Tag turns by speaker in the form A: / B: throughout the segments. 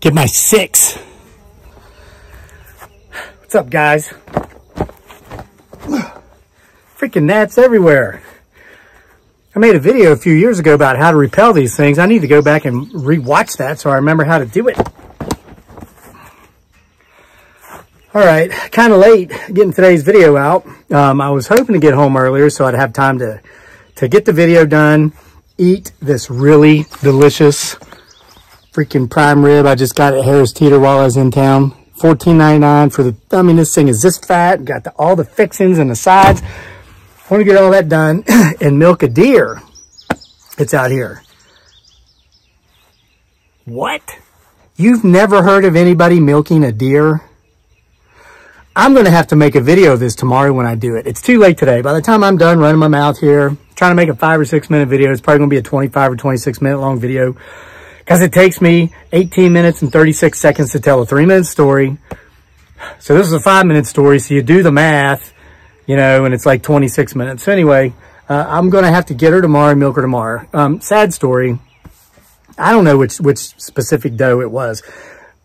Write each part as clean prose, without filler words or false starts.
A: Get my 6. What's up, guys? Freaking gnats everywhere. I made a video a few years ago about how to repel these things. I need to go back and re-watch that so I remember how to do it. All right, kind of late getting today's video out. I was hoping to get home earlier so I'd have time to get the video done, eat this really delicious freaking prime rib I just got at Harris Teeter while I was in town. $14.99 for the, I mean, this thing is this fat, got all the fixings and the sides. I want to get all that done and milk a deer. It's out here. What? You've never heard of anybody milking a deer? I'm going to have to make a video of this tomorrow when I do it. It's too late today. By the time I'm done running my mouth here, trying to make a 5 or 6 minute video, it's probably going to be a 25 or 26 minute long video because it takes me 18 minutes and 36 seconds to tell a 3-minute story. So this is a 5-minute story. So you do the math, you know, and it's like 26 minutes. So anyway, I'm going to have to get her tomorrow and milk her tomorrow. Sad story. I don't know which specific doe it was.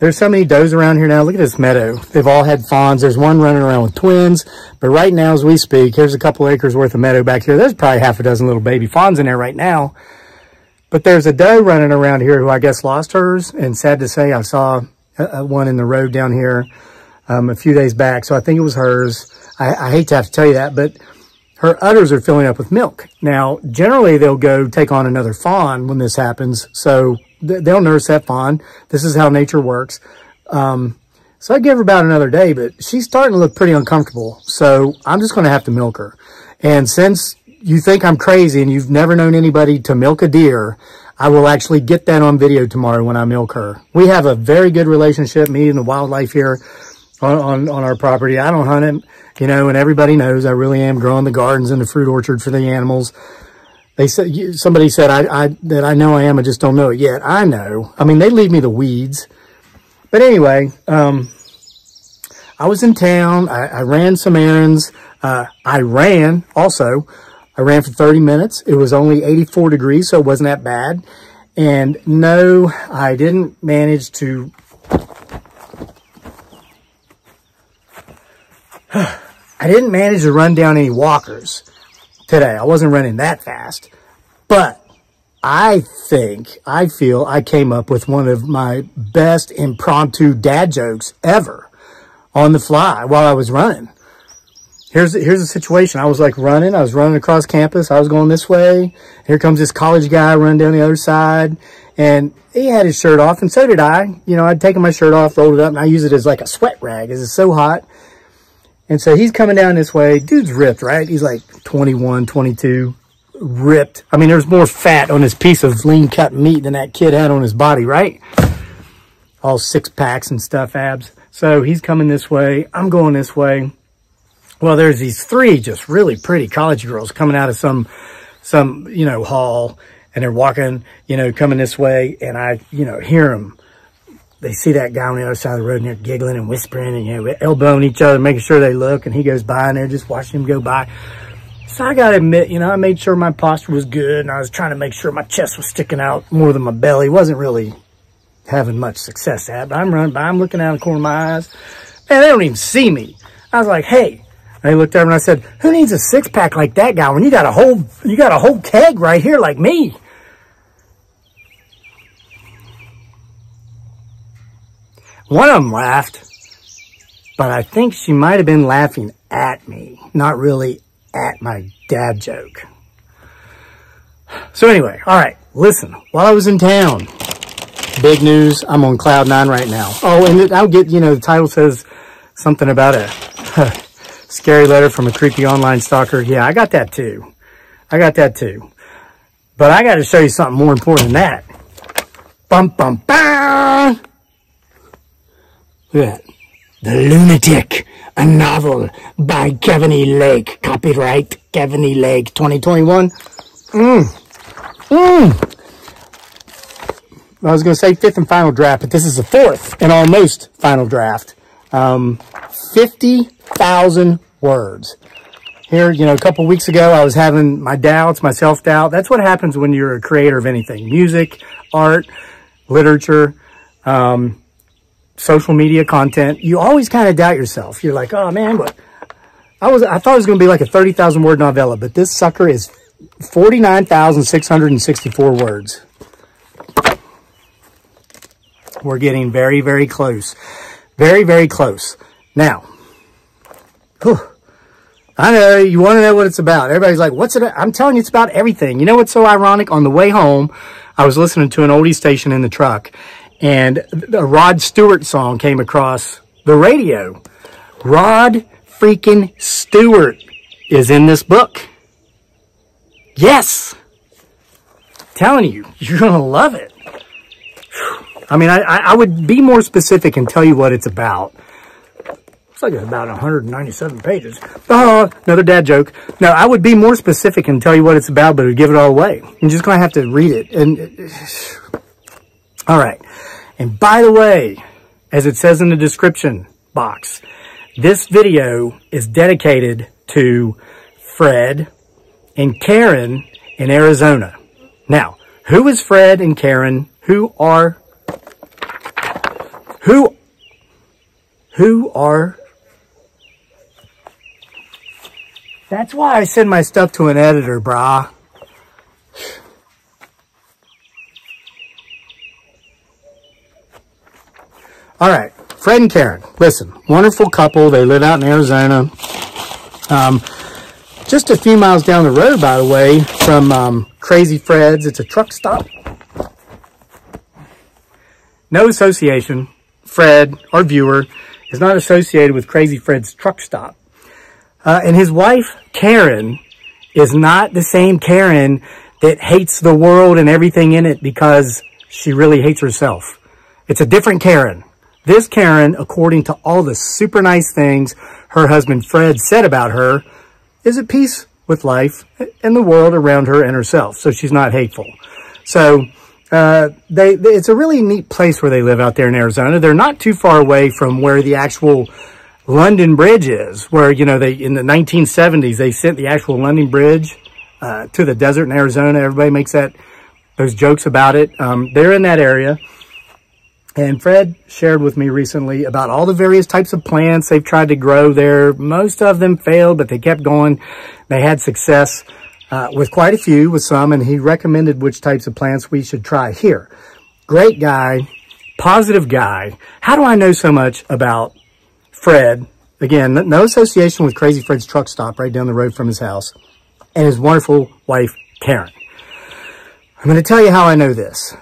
A: There's so many does around here now. Look at this meadow. They've all had fawns. There's one running around with twins. But right now, as we speak, here's a couple acres worth of meadow back here. There's probably half a dozen little baby fawns in there right now. But there's a doe running around here who I guess lost hers. And sad to say, I saw one in the road down here a few days back. So I think it was hers. I hate to have to tell you that, but her udders are filling up with milk. Now, generally, they'll go take on another fawn when this happens. So they'll nurse that fawn. This is how nature works. So I give her about another day, but she's starting to look pretty uncomfortable. So I'm just going to have to milk her. And since you think I'm crazy and you've never known anybody to milk a deer, I will actually get that on video tomorrow when I milk her. We have a very good relationship, me and the wildlife here on our property. I don't hunt it, you know, and everybody knows I really am growing the gardens and the fruit orchard for the animals. They said, somebody said that I know I am, I just don't know it yet. I know. I mean, they leave me the weeds. But anyway, I was in town. I ran some errands. I ran for 30 minutes. It was only 84 degrees, so it wasn't that bad. And no, I didn't manage to... I didn't manage to run down any walkers today. I wasn't running that fast, but I feel I came up with one of my best impromptu dad jokes ever on the fly while I was running. Here's the situation. I was running across campus. I was going this way. Here comes this college guy running down the other side, and he had his shirt off, and so did I. You know, I'd taken my shirt off, rolled it up, and I use it as like a sweat rag because it's so hot. And so he's coming down this way. Dude's ripped, right? He's like 21, 22, ripped. I mean, there's more fat on this piece of lean cut meat than that kid had on his body, right? All 6 packs and stuff, abs. So he's coming this way. I'm going this way. Well, there's these 3 just really pretty college girls coming out of some, you know, hall. And they're walking, you know, coming this way. And I, you know, hear them. They see that guy on the other side of the road and they're giggling and whispering and, you know, elbowing each other, making sure they look. And he goes by and they're just watching him go by. So I got to admit, you know, I made sure my posture was good. And I was trying to make sure my chest was sticking out more than my belly. Wasn't really having much success at, but I'm running by. I'm looking out of the corner of my eyes. Man, they don't even see me. I was like, hey. And he looked over and I said, who needs a 6-pack like that guy when you got a whole keg right here like me? One of them laughed, but I think she might have been laughing at me, not really at my dad joke. So anyway, all right, listen, while I was in town, big news, I'm on cloud 9 right now. Oh, and I'll get, you know, the title says something about a scary letter from a creepy online stalker. Yeah, I got that too. But I got to show you something more important than that. Bum, bum, bum. Look at that. The Lunatic, a novel by Kevin E. Lake. Copyright Kevin E. Lake, 2021. I was going to say 5th and final draft, but this is the 4th and almost final draft. 50,000 words. Here, you know, a couple weeks ago, I was having my doubts, my self-doubt. That's what happens when you're a creator of anything. Music, art, literature. social media content, you always kind of doubt yourself. You're like, oh man, but I thought it was going to be like a 30,000 word novella, but this sucker is 49,664 words. We're getting very, very close. Very, very close. Now, I know you want to know what it's about. Everybody's like, what's it? I'm telling you, it's about everything. You know what's so ironic? On the way home, I was listening to an oldie station in the truck, and a Rod Stewart song came across the radio. Rod freaking Stewart is in this book. Yes. Telling you, you're going to love it. I mean, I would be more specific and tell you what it's about. Looks like it's about 197 pages. Oh, another dad joke. No, I would be more specific and tell you what it's about, but it would give it all away. You're just going to have to read it. And all right. And by the way, as it says in the description box, this video is dedicated to Fred and Karen in Arizona. Now, who is Fred and Karen? Who are That's why I send my stuff to an editor, brah. All right, Fred and Karen. Listen, wonderful couple. They live out in Arizona. Just a few miles down the road, by the way, from Crazy Fred's. It's a truck stop. No association. Fred, our viewer, is not associated with Crazy Fred's truck stop. And his wife, Karen, is not the same Karen that hates the world and everything in it because she really hates herself. It's a different Karen. This Karen, according to all the super nice things her husband Fred said about her, is at peace with life and the world around her and herself. So she's not hateful. So it's a really neat place where they live out there in Arizona. They're not too far away from where the actual London Bridge is, where, you know, in the 1970s, they sent the actual London Bridge to the desert in Arizona. Everybody makes those jokes about it. They're in that area. And Fred shared with me recently about all the various types of plants they've tried to grow there. Most of them failed, but they kept going. They had success with quite a few, with some, and he recommended which types of plants we should try here. Great guy, positive guy. How do I know so much about Fred? Again, no association with Crazy Fred's truck stop right down the road from his house, and his wonderful wife, Karen. I'm going to tell you how I know this.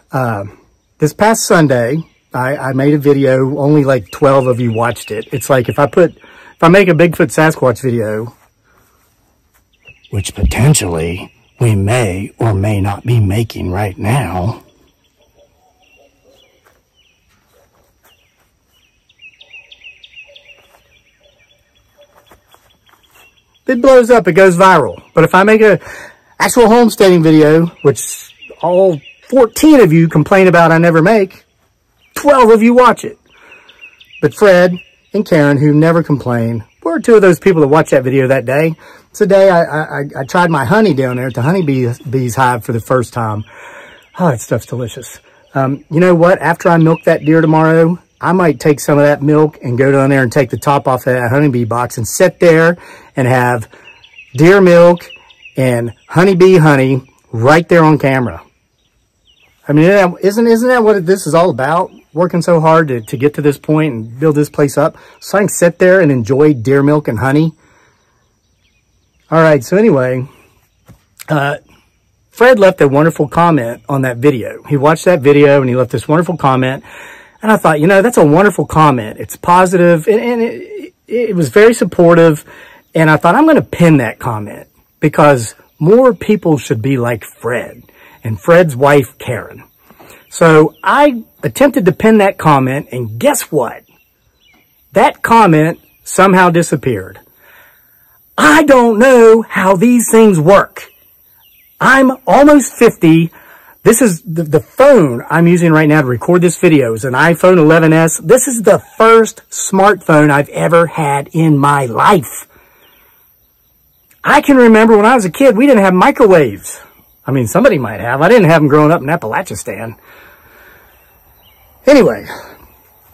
A: This past Sunday, I made a video. Only like 12 of you watched it. It's like if I make a Bigfoot Sasquatch video, which potentially we may or may not be making right now. It blows up, it goes viral. But if I make a actual homesteading video, which all 14 of you complain about I never make, 12 of you watch it. But Fred and Karen, who never complain, were two of those people that watched that video that day. Today, I tried my honey down there at the honeybee's hive for the first time. Oh, that stuff's delicious. You know what? After I milk that deer tomorrow, I might take some of that milk and go down there and take the top off of that honeybee box and sit there and have deer milk and honeybee honey right there on camera. I mean, isn't that what this is all about? Working so hard to get to this point and build this place up so I can sit there and enjoy deer milk and honey. All right, so anyway, Fred left a wonderful comment on that video. He watched that video and he left this wonderful comment. And I thought, you know, that's a wonderful comment. It's positive and it was very supportive. And I thought, I'm going to pin that comment because more people should be like Fred and Fred's wife, Karen. So I attempted to pin that comment, and guess what? That comment somehow disappeared. I don't know how these things work. I'm almost 50. This is the phone I'm using right now to record this video is an iPhone 11s. This is the first smartphone I've ever had in my life. I can remember when I was a kid, we didn't have microwaves. I mean, somebody might have. I didn't have them growing up in Appalachian. Anyway,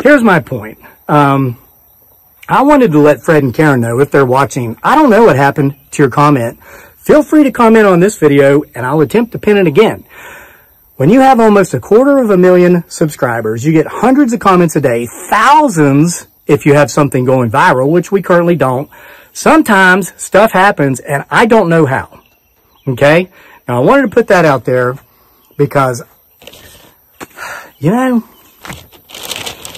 A: here's my point. I wanted to let Fred and Karen know if they're watching. I don't know what happened to your comment. Feel free to comment on this video and I'll attempt to pin it again. When you have almost 250,000 subscribers, you get hundreds of comments a day, thousands if you have something going viral, which we currently don't. Sometimes stuff happens and I don't know how. Okay? Now I wanted to put that out there because, you know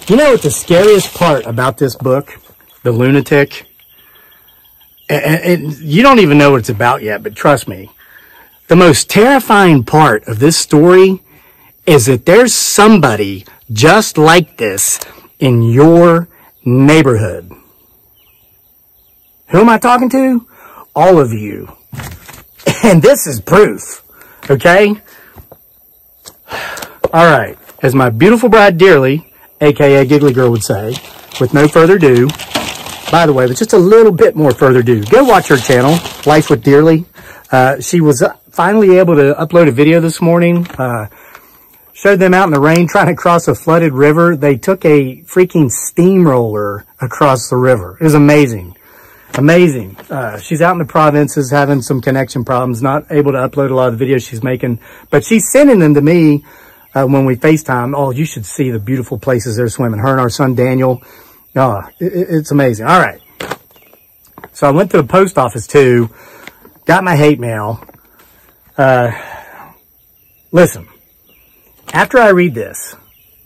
A: what the scariest part about this book, The Lunatic? And you don't even know what it's about yet, but trust me. The most terrifying part of this story is that there's somebody just like this in your neighborhood. Who am I talking to? All of you. And this is proof. Okay? All right. As my beautiful bride dearly, aka Giggly Girl, would say, with no further ado, by the way, with just a little bit more further ado, go watch her channel, Life with Dearly. She was finally able to upload a video this morning. Showed them out in the rain trying to cross a flooded river. They took a freaking steamroller across the river. It was amazing. Amazing. She's out in the provinces having some connection problems, not able to upload a lot of the videos she's making, but she's sending them to me when we FaceTime. Oh, you should see the beautiful places they're swimming. Her and our son Daniel. Oh, it's amazing. All right. So I went to the post office too, got my hate mail. Listen, after I read this,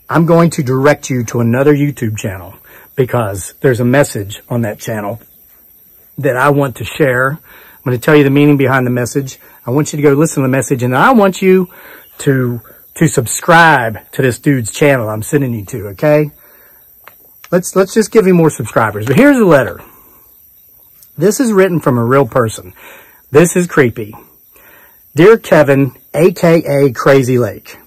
A: I'm going to direct you to another YouTube channel because there's a message on that channel that I want to share. I'm going to tell you the meaning behind the message. I want you to go listen to the message, and I want you to subscribe to this dude's channel I'm sending you to, okay? Let's just give him more subscribers. But here's the letter. This is written from a real person. This is creepy. Dear Kevin, aka Crazy Lake,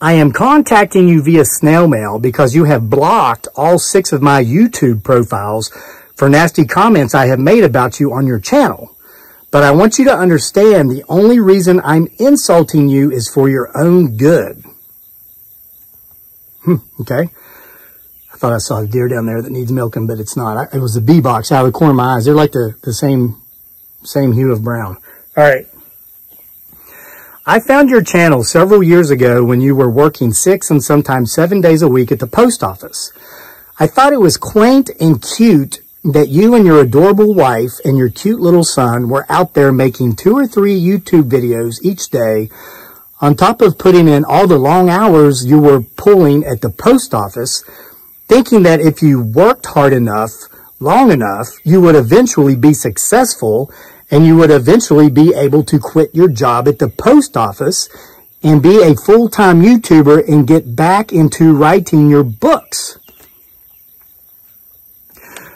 A: I am contacting you via snail mail because you have blocked all 6 of my YouTube profiles for nasty comments I have made about you on your channel. But I want you to understand the only reason I'm insulting you is for your own good. Okay. I thought I saw a deer down there that needs milking, but it's not. It was the bee box out of the corner of my eyes. They're like the same hue of brown. All right. I found your channel several years ago when you were working 6 and sometimes 7 days a week at the post office. I thought it was quaint and cute that you and your adorable wife and your cute little son were out there making 2 or 3 YouTube videos each day, on top of putting in all the long hours you were pulling at the post office, thinking that if you worked hard enough, long enough, you would eventually be successful and you would eventually be able to quit your job at the post office and be a full-time YouTuber and get back into writing your books.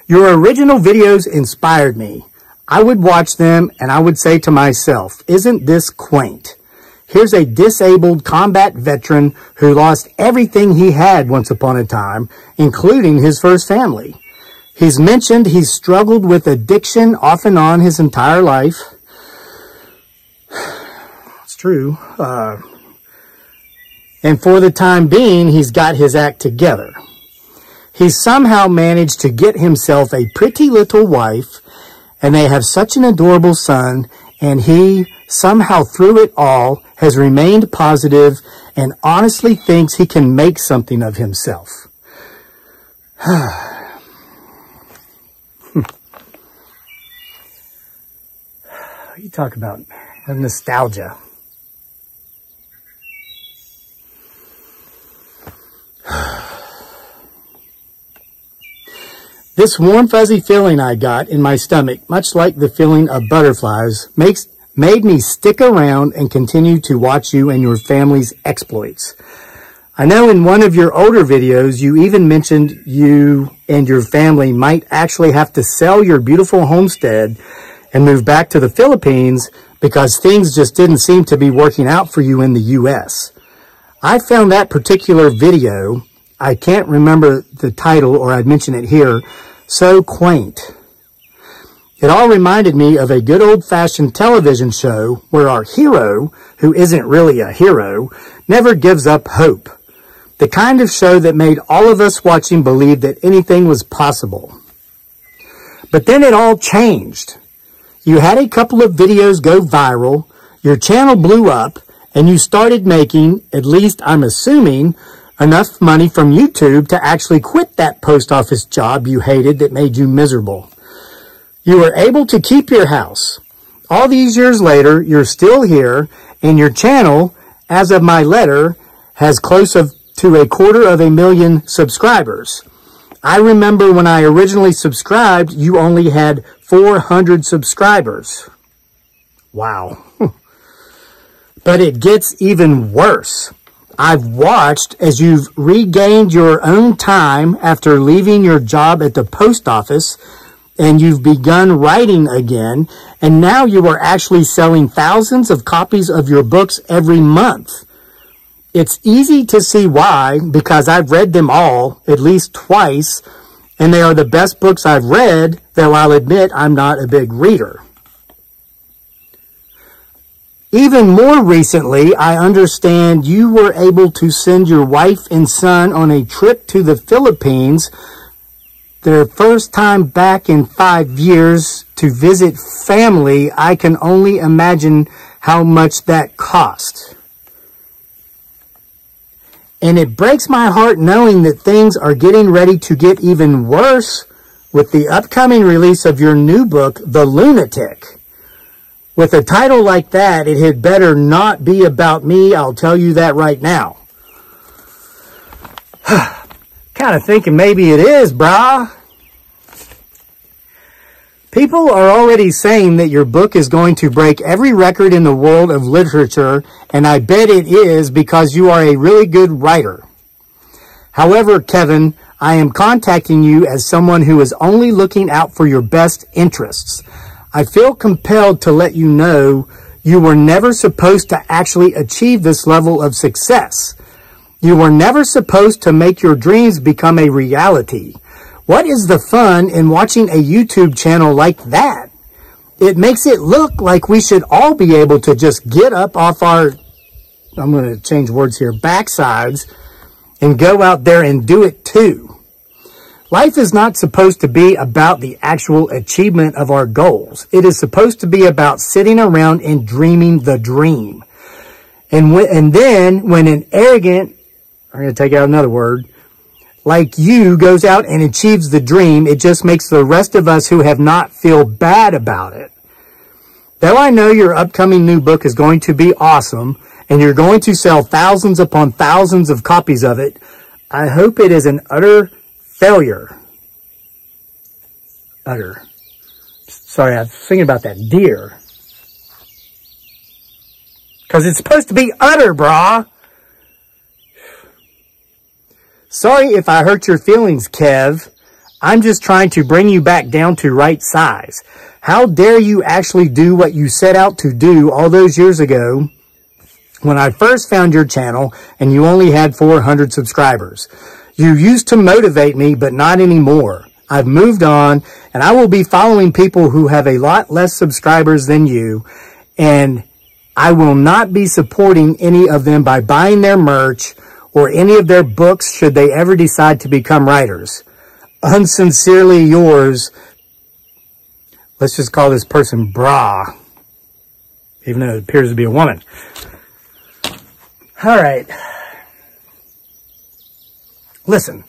A: Your original videos inspired me. I would watch them and I would say to myself, isn't this quaint? Here's a disabled combat veteran who lost everything he had once upon a time, including his first family. He's mentioned he's struggled with addiction off and on his entire life. It's true. And for the time being, he's got his act together. He's somehow managed to get himself a pretty little wife, and they have such an adorable son, and he, somehow through it all, has remained positive and honestly thinks he can make something of himself. You talk about nostalgia. This warm, fuzzy feeling I got in my stomach, much like the feeling of butterflies, made me stick around and continue to watch you and your family's exploits. I know in one of your older videos, you even mentioned you and your family might actually have to sell your beautiful homestead and move back to the Philippines because things just didn't seem to be working out for you in the U.S. I found that particular video, I can't remember the title or I'd mention it here, so quaint. It all reminded me of a good old-fashioned television show where our hero, who isn't really a hero, never gives up hope. The kind of show that made all of us watching believe that anything was possible. But then it all changed. You had a couple of videos go viral, your channel blew up, and you started making, at least I'm assuming, enough money from YouTube to actually quit that post office job you hated that made you miserable. You were able to keep your house. All these years later, you're still here, and your channel, as of my letter, has close to 250,000 subscribers. I remember when I originally subscribed, you only had 400 subscribers. Wow. But it gets even worse. I've watched as you've regained your own time after leaving your job at the post office, and you've begun writing again, and now you are actually selling thousands of copies of your books every month. It's easy to see why, because I've read them all at least twice, and they are the best books I've read, though I'll admit I'm not a big reader. Even more recently, I understand you were able to send your wife and son on a trip to the Philippines, their first time back in 5 years, to visit family. I can only imagine how much that cost. And it breaks my heart knowing that things are getting ready to get even worse with the upcoming release of your new book, The Lunatic. With a title like that, it had better not be about me, I'll tell you that right now. Kind of thinking maybe it is, brah. People are already saying that your book is going to break every record in the world of literature, and I bet it is because you are a really good writer. However, Kevin, I am contacting you as someone who is only looking out for your best interests. I feel compelled to let you know you were never supposed to actually achieve this level of success. You were never supposed to make your dreams become a reality. What is the fun in watching a YouTube channel like that? It makes it look like we should all be able to just get up off our, I'm going to change words here, backsides, and go out there and do it too. Life is not supposed to be about the actual achievement of our goals. It is supposed to be about sitting around and dreaming the dream. And then when an arrogant, I'm going to take out another word, like you goes out and achieves the dream, it just makes the rest of us who have not feel bad about it. Though I know your upcoming new book is going to be awesome, and you're going to sell thousands upon thousands of copies of it, I hope it is an utter failure. Utter. Sorry, I was thinking about that deer. Because it's supposed to be utter, brah. Sorry if I hurt your feelings, Kev. I'm just trying to bring you back down to right size. How dare you actually do what you set out to do all those years ago when I first found your channel and you only had 400 subscribers. You used to motivate me, but not anymore. I've moved on, and I will be following people who have a lot less subscribers than you, and I will not be supporting any of them by buying their merch or any of their books should they ever decide to become writers. Unsincerely yours, let's just call this person Bra, even though it appears to be a woman. All right. Listen,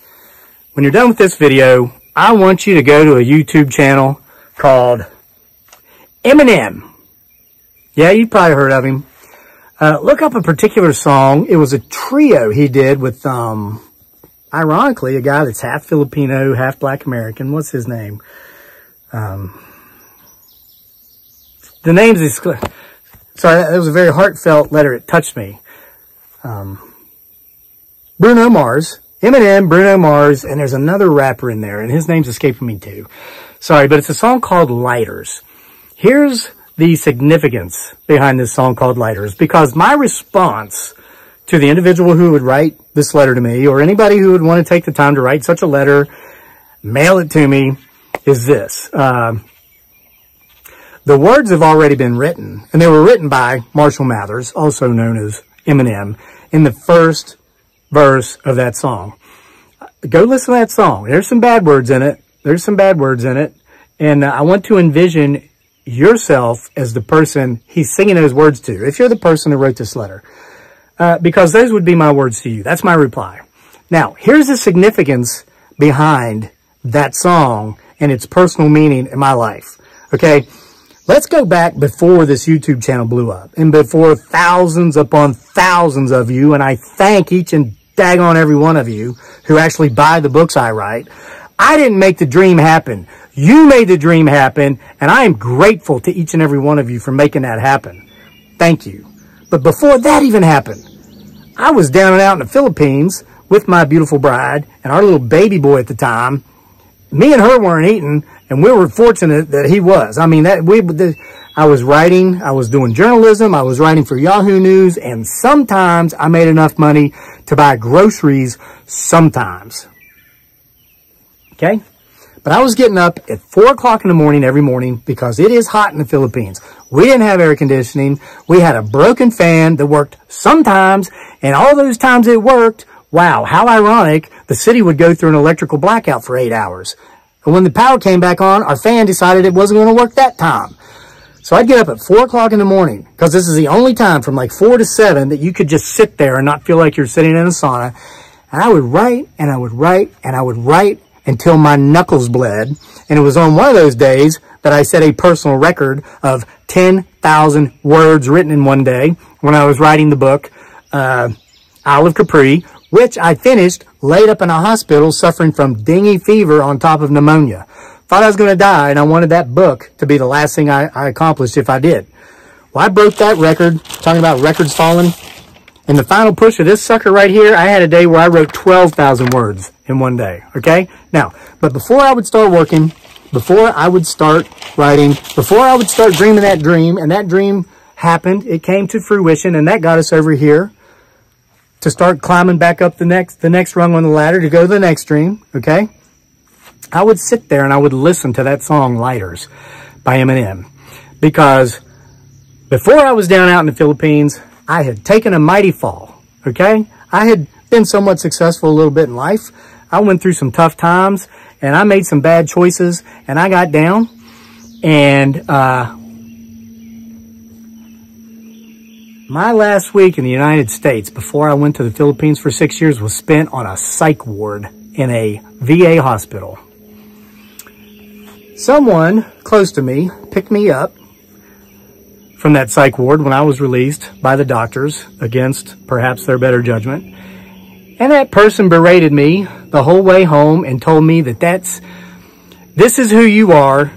A: when you're done with this video, I want you to go to a YouTube channel called Eminem. Yeah, you've probably heard of him. Look up a particular song. It was a trio he did with, ironically, a guy that's half Filipino, half Black American. What's his name? The name's, sorry, that was a very heartfelt letter. It touched me. Bruno Mars. Eminem, Bruno Mars, and there's another rapper in there, and his name's escaping me too. Sorry, but it's a song called Lighters. Here's the significance behind this song called Lighters, because my response to the individual who would write this letter to me, or anybody who would want to take the time to write such a letter, mail it to me, is this. The words have already been written, and they were written by Marshall Mathers, also known as Eminem, in the first verse of that song. Go listen to that song. There's some bad words in it. And I want to envision yourself as the person he's singing those words to, if you're the person who wrote this letter. Because those would be my words to you. That's my reply. Now, here's the significance behind that song and its personal meaning in my life. Okay? Let's go back before this YouTube channel blew up and before thousands upon thousands of you, and I thank each and daggone every one of you who actually buy the books I write. I didn't make the dream happen. You made the dream happen, and I am grateful to each and every one of you for making that happen. Thank you. But before that even happened, I was down and out in the Philippines with my beautiful bride and our little baby boy at the time. Me and her weren't eating, and we were fortunate that he was. I mean, I was writing, I was doing journalism, I was writing for Yahoo News, and sometimes I made enough money to buy groceries sometimes. Okay? But I was getting up at 4 o'clock in the morning every morning because it is hot in the Philippines. We didn't have air conditioning. We had a broken fan that worked sometimes, and all those times it worked, wow, how ironic, the city would go through an electrical blackout for 8 hours. And when the power came back on, our fan decided it wasn't going to work that time. So I'd get up at 4 o'clock in the morning, because this is the only time from like 4 to 7 that you could just sit there and not feel like you're sitting in a sauna. And I would write, and I would write, and I would write until my knuckles bled. And it was on one of those days that I set a personal record of 10,000 words written in one day when I was writing the book, Isle of Capri, which I finished laid up in a hospital suffering from dengue fever on top of pneumonia. Thought I was going to die, and I wanted that book to be the last thing I accomplished if I did. Well, I broke that record, talking about records falling. In the final push of this sucker right here, I had a day where I wrote 12,000 words in one day, okay? Now, but before I would start working, before I would start writing, before I would start dreaming that dream, and that dream happened, it came to fruition, and that got us over here to start climbing back up the next rung on the ladder to go to the next dream, okay? I would sit there and I would listen to that song, Lighters, by Eminem. Because before I was down out in the Philippines, I had taken a mighty fall, okay? I had been somewhat successful a little bit in life. I went through some tough times, and I made some bad choices, and I got down. And my last week in the United States before I went to the Philippines for 6 years was spent on a psych ward in a VA hospital. Someone close to me picked me up from that psych ward when I was released by the doctors against perhaps their better judgment. And that person berated me the whole way home and told me that this is who you are.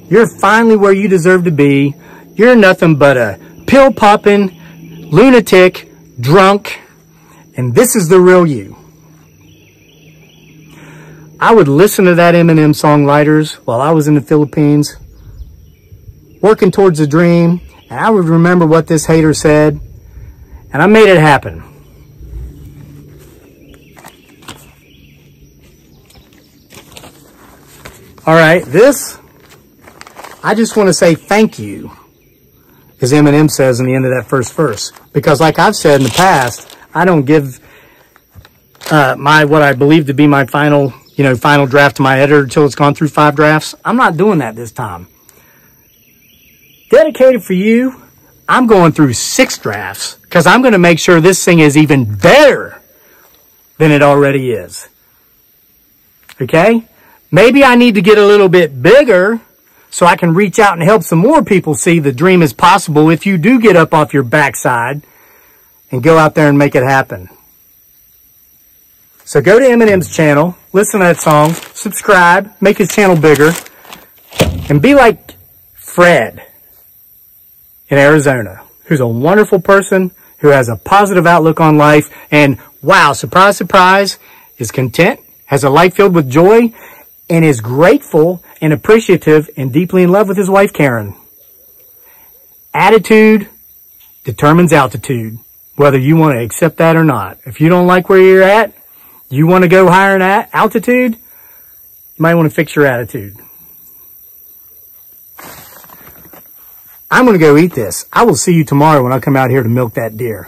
A: You're finally where you deserve to be. You're nothing but a pill-popping, lunatic, drunk, and this is the real you. I would listen to that Eminem song, Lighters, while I was in the Philippines, working towards a dream, and I would remember what this hater said, and I made it happen. All right, I just want to say thank you, as Eminem says in the end of that first verse. Because like I've said in the past, I don't give what I believe to be my final draft to my editor until it's gone through 5 drafts. I'm not doing that this time. Dedicated for you, I'm going through 6 drafts because I'm going to make sure this thing is even better than it already is. Okay? Maybe I need to get a little bit bigger so I can reach out and help some more people see the dream is possible if you do get up off your backside and go out there and make it happen. So go to Eminem's channel, listen to that song, subscribe, make his channel bigger, and be like Fred in Arizona, who's a wonderful person, who has a positive outlook on life, and wow, surprise, surprise, is content, has a life filled with joy, and is grateful and appreciative and deeply in love with his wife, Karen. Attitude determines altitude, whether you want to accept that or not. If you don't like where you're at, you want to go higher in altitude, you might want to fix your attitude. I'm going to go eat this. I will see you tomorrow when I come out here to milk that deer.